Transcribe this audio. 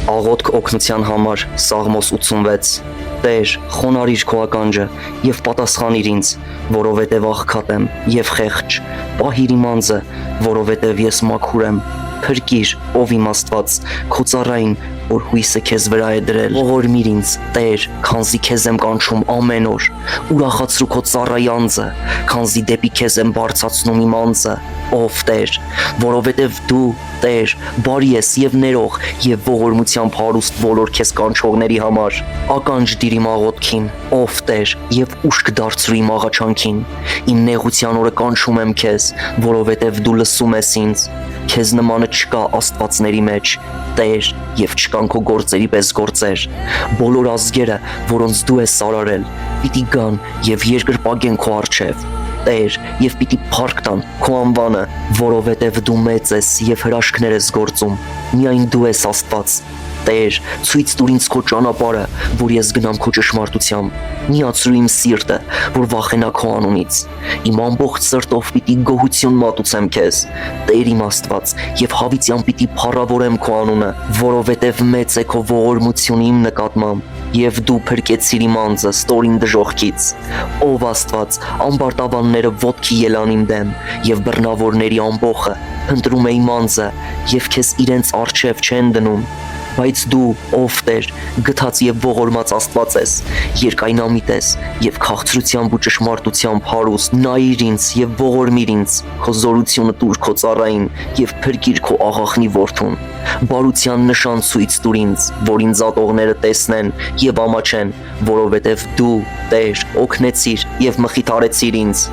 Աղոթք օգնության համար Սաղմոս 86 Տեր, խոնարհիր քո ականջը եւ պատասխանիր ինձ, որովհետեւ աղքատ եմ եւ խեղճ, պահիր իմ անձը, որովհետեւ ես մաքուր եմ, փրկիր, ով իմ Աստված, քո ծառային, որ հույսը քեզ վրա է դրել, ողորմիր ինձ, Տեր, քանզի քեզ եմ կանչում ամեն օր, ուրախացրու քո ծառայի անձը, քանզի դեպի քեզ եմ բարձրացնում իմ անձը, ով Տեր, որովհետև դու, Տեր, բարի ես եւ ներող եւ ողորմությամբ հարուստ բոլոր քեզ կանչողների համար, ականջ դիր իմ աղոթքին, ով Տեր, եւ ուշք դարձրու իմ աղաչանքին, իմ նեղության օրը կանչում եմ քեզ, որովհետև դու լսում ես ինձ, քեզ նմանը չկա աստվածների մեջ, Տեր, եւ չկան քո գործերի պես գործեր, բոլոր ազգերը, որոնց դու ես սարարել, պիտի գան եւ երկրպագեն քո առջև, Տեր, եւ պիտի փառք տան քո անվանը, որովհետեւ դու մեծ ես եւ հրաշքներ ես գործում, միայն դու ես Աստված, Տեր, ցույց տուր ինձ քո ճանապարհը, որ ես գնամ քո ճշմարտությամբ, միացրու իմ սիրտը, որ վախենա քո անունից, իմ ամբողջ սրտով պիտի գոհություն մատուցեմ քեզ, Տեր իմ Աստված, եւ հավիտյան պիտի փառավորեմ քո անունը, որովհետեւ մեծ է քո ողորմությունը իմ նկատմամբ, եւ դու փրկեցիր իմ անձը ստորին դժոխքից, ով Աստված, ամբարտավանները ոտքի ելան իմ դեմ, եւ բռնավորների ամբոխը փնտրում է իմ անձը, եւ քեզ իրենց առջև չեն դնում, բայց դու, ով Տեր, գթած եւ ողորմած Աստված ես, երկայնամիտ ես եւ քաղցրությամբ ու ճշմարտությամբ հարուստ, նայիր ինձ եւ ողորմիր ինձ, քո զորությունը տուր քո ծառային եւ փրկիր քո աղախնի որդուն, բարության նշան ցույց տուր ինձ, որ ինձ ատողները տեսնեն եւ ամաչեն, որովհետեւ դու, Տեր, օգնեցիր եւ մխիթարեցիր ինձ,